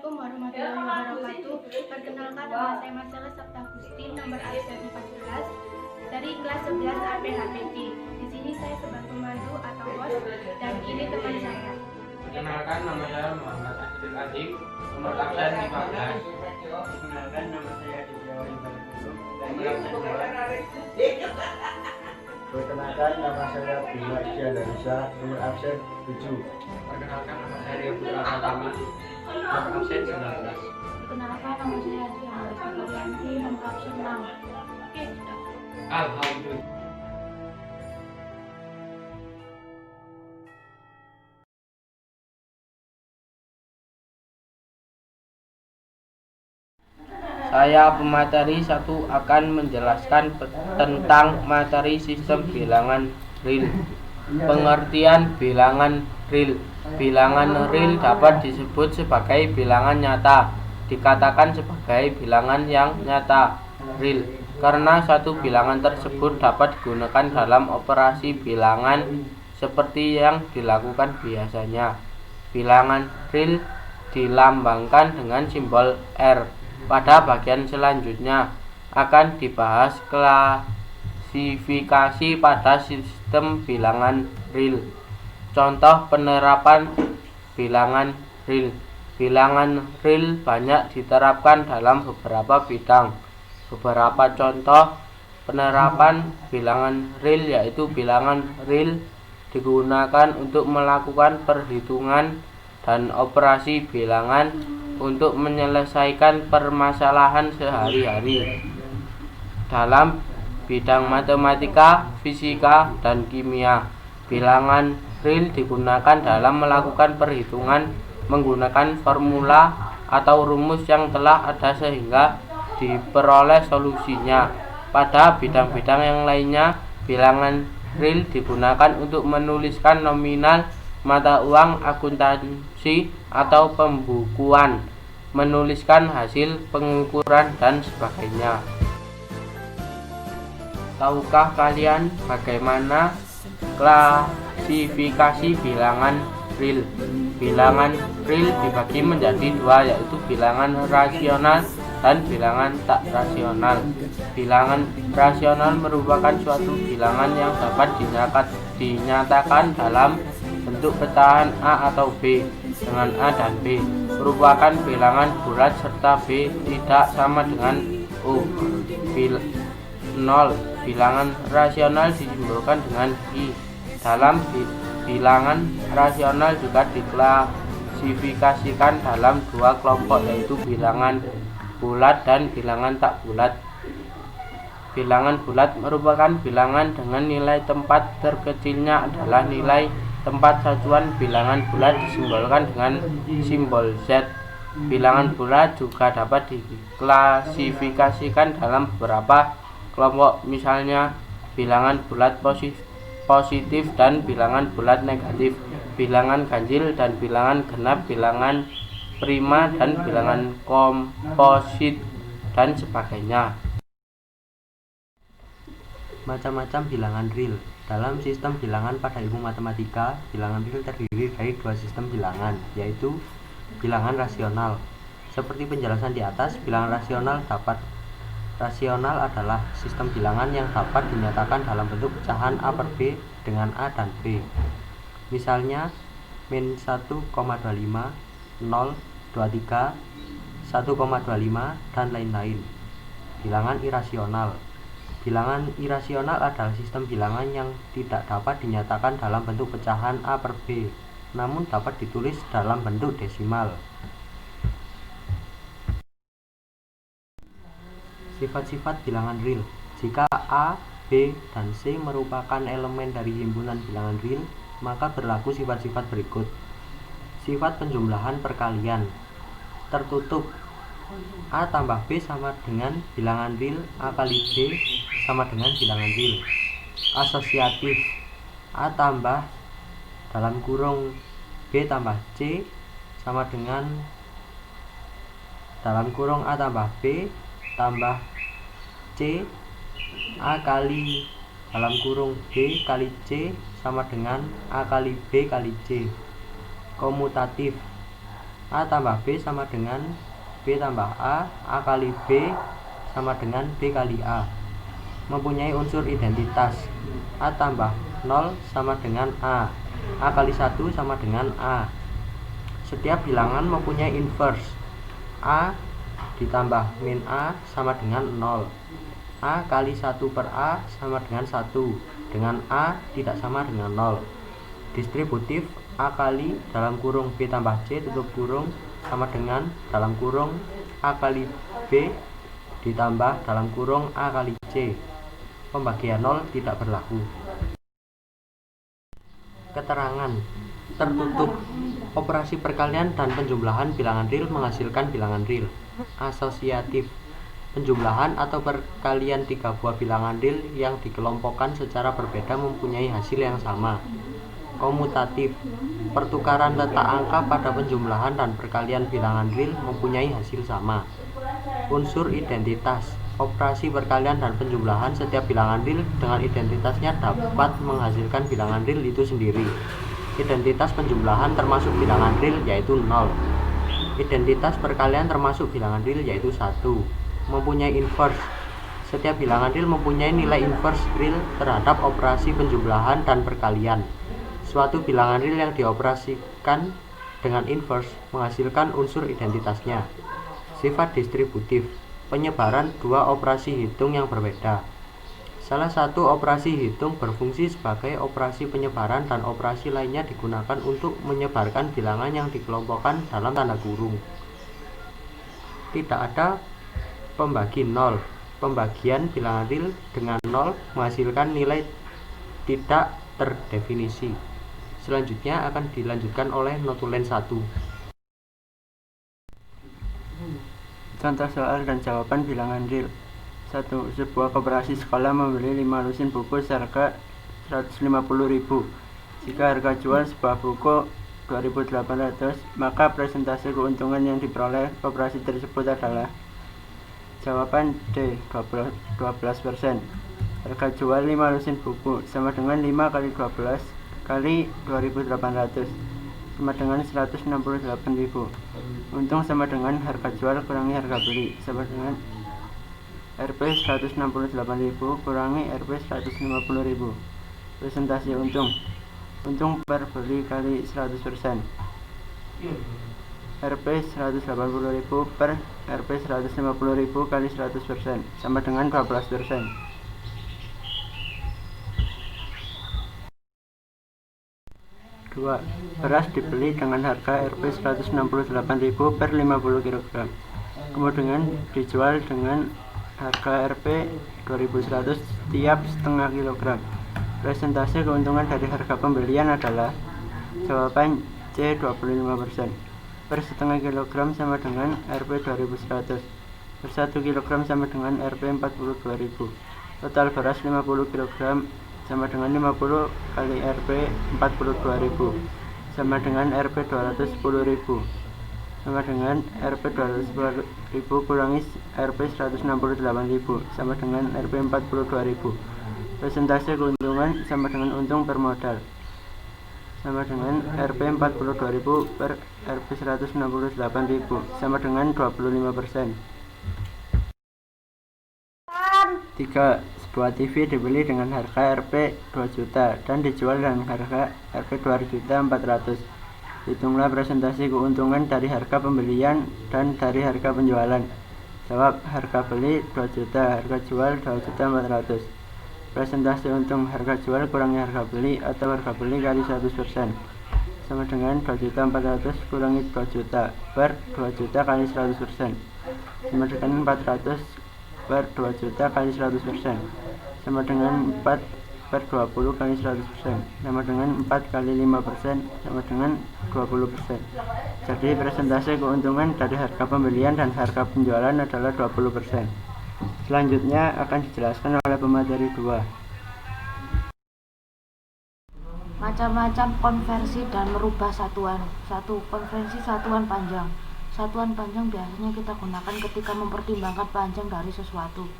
Assalamualaikum warahmatullahi wabarakatuh. Perkenalkan, nama saya Marcella Sabta Agustin, nomor absen 14 dari kelas 11 APHPT. Di sini saya sebagai pemandu atau host dan ini teman saya. Perkenalkan, nama saya Muhammad Asri Aziz, nomor absen 15. Perkenalkan, nama saya Dijawa Ibaratulu, Nomor absen 2. Perkenalkan, nama saya Bima Isya, nomor absen 7. Perkenalkan, nama saya Rio Putra Pratama, nomor absen 19. Perkenalkan, nama saya Adi Amri Sakarianti, nomor absen 6. Oke, sudah. Alhamdulillah. Saya pemateri 1 akan menjelaskan tentang materi sistem bilangan real. Pengertian bilangan real. Bilangan real dapat disebut sebagai bilangan nyata. Dikatakan sebagai bilangan yang nyata, real, karena satu bilangan tersebut dapat digunakan dalam operasi bilangan seperti yang dilakukan biasanya. Bilangan real dilambangkan dengan simbol R. Pada bagian selanjutnya akan dibahas klasifikasi pada sistem bilangan real. Contoh penerapan bilangan real. Bilangan real banyak diterapkan dalam beberapa bidang. Beberapa contoh penerapan bilangan real yaitu bilangan real digunakan untuk melakukan perhitungan dan operasi bilangan untuk menyelesaikan permasalahan sehari-hari. Dalam bidang matematika, fisika, dan kimia, bilangan real digunakan dalam melakukan perhitungan menggunakan formula atau rumus yang telah ada sehingga diperoleh solusinya. Pada bidang-bidang yang lainnya, bilangan real digunakan untuk menuliskan nominal mata uang, akuntansi, atau pembukuan, menuliskan hasil pengukuran, dan sebagainya. Tahukah kalian bagaimana klasifikasi bilangan real? Bilangan real dibagi menjadi dua, yaitu bilangan rasional dan bilangan tak rasional. Bilangan rasional merupakan suatu bilangan yang dapat dinyatakan dalam bentuk pecahan A atau B dengan A dan B, merupakan bilangan bulat serta B tidak sama dengan O. 0. Bilangan rasional disimbolkan dengan I. Dalam bilangan rasional juga diklasifikasikan dalam dua kelompok, yaitu bilangan bulat dan bilangan tak bulat. Bilangan bulat merupakan bilangan dengan nilai tempat terkecilnya adalah nilai tempat satuan. Bilangan bulat disimbolkan dengan simbol Z. Bilangan bulat juga dapat diklasifikasikan dalam beberapa kelompok, misalnya bilangan bulat positif dan bilangan bulat negatif, bilangan ganjil dan bilangan genap, bilangan prima dan bilangan komposit, dan sebagainya. Macam-macam bilangan real. Dalam sistem bilangan pada ilmu matematika, bilangan real terdiri dari dua sistem bilangan, yaitu bilangan rasional. Seperti penjelasan di atas, bilangan rasional adalah sistem bilangan yang dapat dinyatakan dalam bentuk pecahan A per B dengan A dan B. Misalnya, min 1,25, 0, 23, 1,25, dan lain-lain. Bilangan irasional. Bilangan irasional adalah sistem bilangan yang tidak dapat dinyatakan dalam bentuk pecahan A per B, namun dapat ditulis dalam bentuk desimal. Sifat-sifat bilangan real. Jika A, B, dan C merupakan elemen dari himpunan bilangan real, maka berlaku sifat-sifat berikut. Sifat penjumlahan perkalian tertutup. A tambah B sama dengan bilangan real, A kali B sama dengan bilangan real. Asosiatif. A tambah dalam kurung B tambah C sama dengan dalam kurung A tambah B tambah C. A kali dalam kurung B kali C sama dengan A kali B kali C. Komutatif. A tambah B sama dengan B tambah A kali B sama dengan B kali A. Mempunyai unsur identitas. A tambah 0 sama dengan A kali 1 sama dengan A. Setiap bilangan mempunyai inverse. A ditambah min A sama dengan 0. A kali 1 per A sama dengan 1, dengan A tidak sama dengan 0. Distributif A kali dalam kurung B tambah C tutup kurung sama dengan dalam kurung A kali B ditambah dalam kurung A kali C. Pembagian 0 tidak berlaku. Keterangan tertutup. Operasi perkalian dan penjumlahan bilangan real menghasilkan bilangan real. Asosiatif. Penjumlahan atau perkalian 3 buah bilangan real yang dikelompokkan secara berbeda mempunyai hasil yang sama. Komutatif. Pertukaran letak angka pada penjumlahan dan perkalian bilangan real mempunyai hasil sama. Unsur identitas. Operasi perkalian dan penjumlahan setiap bilangan real dengan identitasnya dapat menghasilkan bilangan real itu sendiri. Identitas penjumlahan termasuk bilangan real yaitu 0. Identitas perkalian termasuk bilangan real yaitu 1. Mempunyai inverse. Setiap bilangan real mempunyai nilai inverse real terhadap operasi penjumlahan dan perkalian. Suatu bilangan real yang dioperasikan dengan inverse menghasilkan unsur identitasnya. Sifat distributif. Penyebaran dua operasi hitung yang berbeda. Salah satu operasi hitung berfungsi sebagai operasi penyebaran dan operasi lainnya digunakan untuk menyebarkan bilangan yang dikelompokkan dalam tanda kurung. Tidak ada pembagi 0. Pembagian bilangan real dengan 0 menghasilkan nilai tidak terdefinisi. Selanjutnya akan dilanjutkan oleh notulen 1. Contoh soal dan jawaban bilangan real. 1. Sebuah koperasi sekolah membeli 5 lusin buku seharga 150.000. Jika harga jual sebuah buku 2.800, maka persentase keuntungan yang diperoleh koperasi tersebut adalah. Jawaban D 12%. Harga jual 5 lusin buku sama dengan 5 kali 12 kali 2.800 sama dengan 168.000. Untung sama dengan harga jual kurangi harga beli sama dengan Rp 168.000 kurangi Rp 150.000. Persentase untung. Untung per beli kali 100%. Rp 180.000 per Rp 150.000 kali 100% sama dengan 12%. Dua, beras dibeli dengan harga Rp 168.000 per 50 kg. Kemudian dijual dengan harga Rp 2.100 tiap setengah kilogram. Persentase keuntungan dari harga pembelian adalah. Jawaban C 25%. Per setengah kilogram sama dengan Rp 2.100. Per 1 kilogram sama dengan Rp 42.000. Total beras 50 kg sama dengan 50 kali Rp 42.000 sama dengan Rp 210.000 sama dengan Rp 210.000 kurangi Rp 168.000 sama dengan Rp 42.000. Persentase keuntungan sama dengan untung per modal sama dengan Rp 42.000 per Rp 168.000 sama dengan 25%. 3. Sebuah TV dibeli dengan harga Rp 2 juta dan dijual dengan harga Rp 2.400.000. Hitunglah presentasi keuntungan dari harga pembelian dan dari harga penjualan. Jawab, harga beli 2 juta, harga jual 2.400.000. Presentasi untung harga jual kurangi harga beli atau harga beli kali 100% sama dengan 2.400.000 kurangi 2 juta per 2 juta kali 100% sama dengan 400 per 2 juta kali 100% sama dengan 4 per 20 kali 100% sama dengan 4 kali 5% sama dengan 20%. Jadi persentase keuntungan dari harga pembelian dan harga penjualan adalah 20%. Selanjutnya akan dijelaskan oleh pemateri 2. Macam-macam konversi dan merubah satuan. 1. Konversi satuan panjang. Satuan panjang biasanya kita gunakan ketika mempertimbangkan panjang dari sesuatu,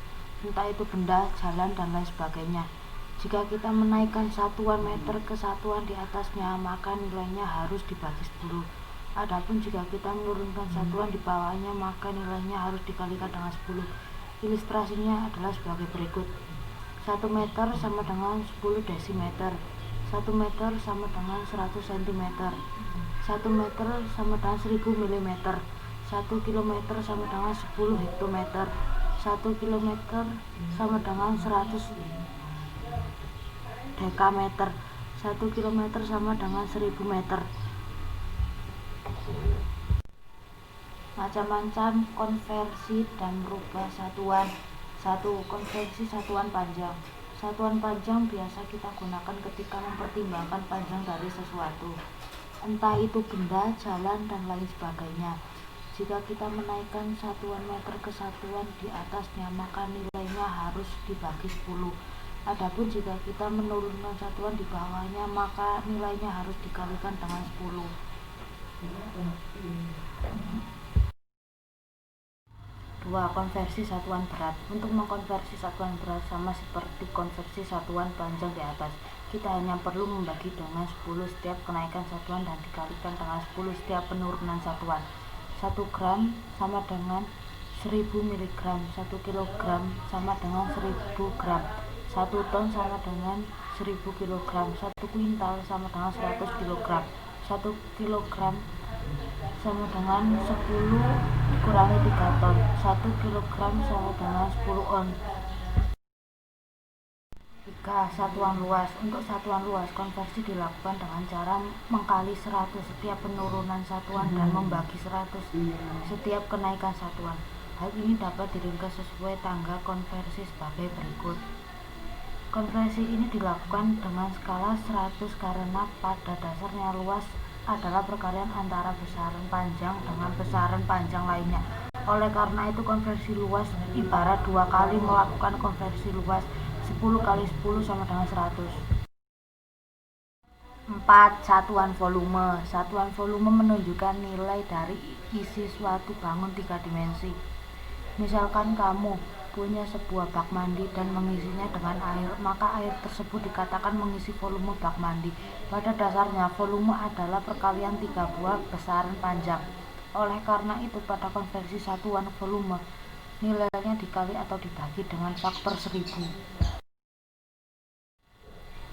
entah itu benda, jalan, dan lain sebagainya. Jika kita menaikkan satuan meter ke satuan di atasnya, maka nilainya harus dibagi 10. Adapun jika kita menurunkan satuan di bawahnya, maka nilainya harus dikalikan dengan 10. Ilustrasinya adalah sebagai berikut. 1 meter sama dengan 10 desimeter. 1 meter sama dengan 100 cm. 1 meter sama dengan 1000 mm. 1 kilometer sama dengan 10 hektometer. 1 kilometer sama dengan 100 dekameter. 1 kilometer sama dengan 1000 meter. Macam-macam konversi dan merubah satuan. 1. Konversi satuan panjang. Satuan panjang biasa kita gunakan ketika mempertimbangkan panjang dari sesuatu, entah itu benda, jalan, dan lain sebagainya. Jika kita menaikkan satuan meter ke satuan di atasnya, maka nilainya harus dibagi 10. Adapun jika kita menurunkan satuan di bawahnya, maka nilainya harus dikalikan dengan 10. 2. Konversi satuan berat. Untuk mengkonversi satuan berat sama seperti konversi satuan panjang di atas, kita hanya perlu membagi dengan 10 setiap kenaikan satuan dan dikalikan dengan 10 setiap penurunan satuan. 1 gram sama dengan 1000 mg, 1 kilogram sama dengan 1000 gram, 1 ton sama dengan 1000 kilogram, 1 kuintal sama dengan 100 kilogram, 1 kilogram sama dengan 10 dikurangi 3 ton, 1 kilogram sama dengan 10 on. 3. Satuan luas. Untuk satuan luas, konversi dilakukan dengan cara mengkali 100 setiap penurunan satuan dan membagi 100 setiap kenaikan satuan. Hal ini dapat diringkas sesuai tangga konversi sebagai berikut. Konversi ini dilakukan dengan skala 100 karena pada dasarnya luas adalah perkalian antara besaran panjang dengan besaran panjang lainnya. Oleh karena itu, konversi luas ibarat 2 kali melakukan konversi luas. 10 kali 10 sama dengan 100. 4. Satuan volume. Satuan volume menunjukkan nilai dari isi suatu bangun 3 dimensi. Misalkan kamu punya sebuah bak mandi dan mengisinya dengan air, maka air tersebut dikatakan mengisi volume bak mandi. Pada dasarnya, volume adalah perkalian 3 buah besaran panjang. Oleh karena itu, pada konversi satuan volume, nilainya dikali atau dibagi dengan faktor 1000.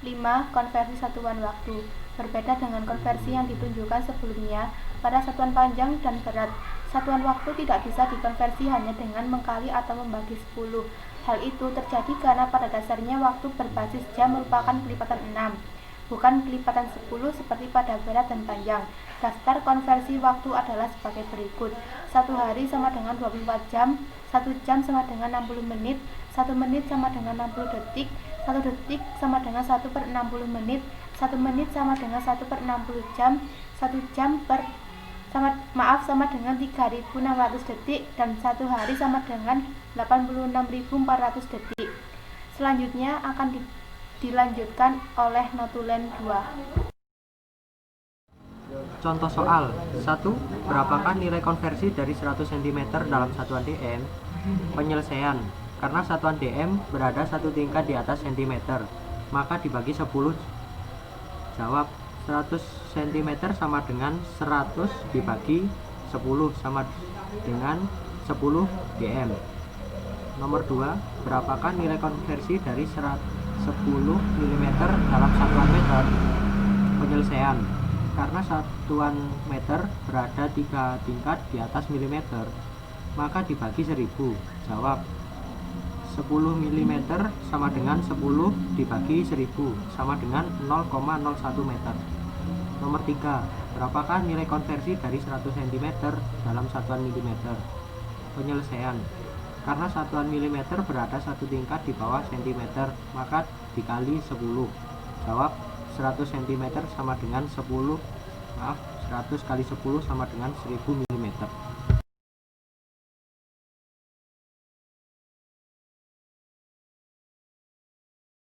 5. Konversi satuan waktu. Berbeda dengan konversi yang ditunjukkan sebelumnya, pada satuan panjang dan berat, satuan waktu tidak bisa dikonversi hanya dengan mengkali atau membagi 10. Hal itu terjadi karena pada dasarnya waktu berbasis jam merupakan kelipatan 6, bukan kelipatan 10 seperti pada berat dan panjang. Daftar konversi waktu adalah sebagai berikut. 1 hari sama dengan 24 jam, 1 jam sama dengan 60 menit, 1 menit sama dengan 60 detik, 1 detik sama dengan 1/60 menit, 1 menit sama dengan 1/60 jam, 1 jam sama dengan 3.600 detik, dan 1 hari sama dengan 86.400 detik. Selanjutnya akan dilanjutkan oleh notulen 2. Contoh soal 1. Berapakah nilai konversi dari 100 cm dalam satuan dm? Penyelesaian. Karena satuan dm berada satu tingkat di atas cm, maka dibagi 10. Jawab. 100 cm sama dengan 100 dibagi 10 sama dengan 10 dm. Nomor 2. Berapakah nilai konversi dari 10 mm dalam satuan meter? Penyelesaian. Karena satuan meter berada 3 tingkat di atas milimeter, maka dibagi 1000. Jawab. 10 mm sama dengan 10 dibagi 1000 sama dengan 0,01 meter. Nomor 3. Berapakah nilai konversi dari 100 cm dalam satuan milimeter? Penyelesaian. Karena satuan milimeter berada satu tingkat di bawah cm, maka dikali 10. Jawab. 100 cm sama dengan 100 kali 10 sama dengan 1000 mm.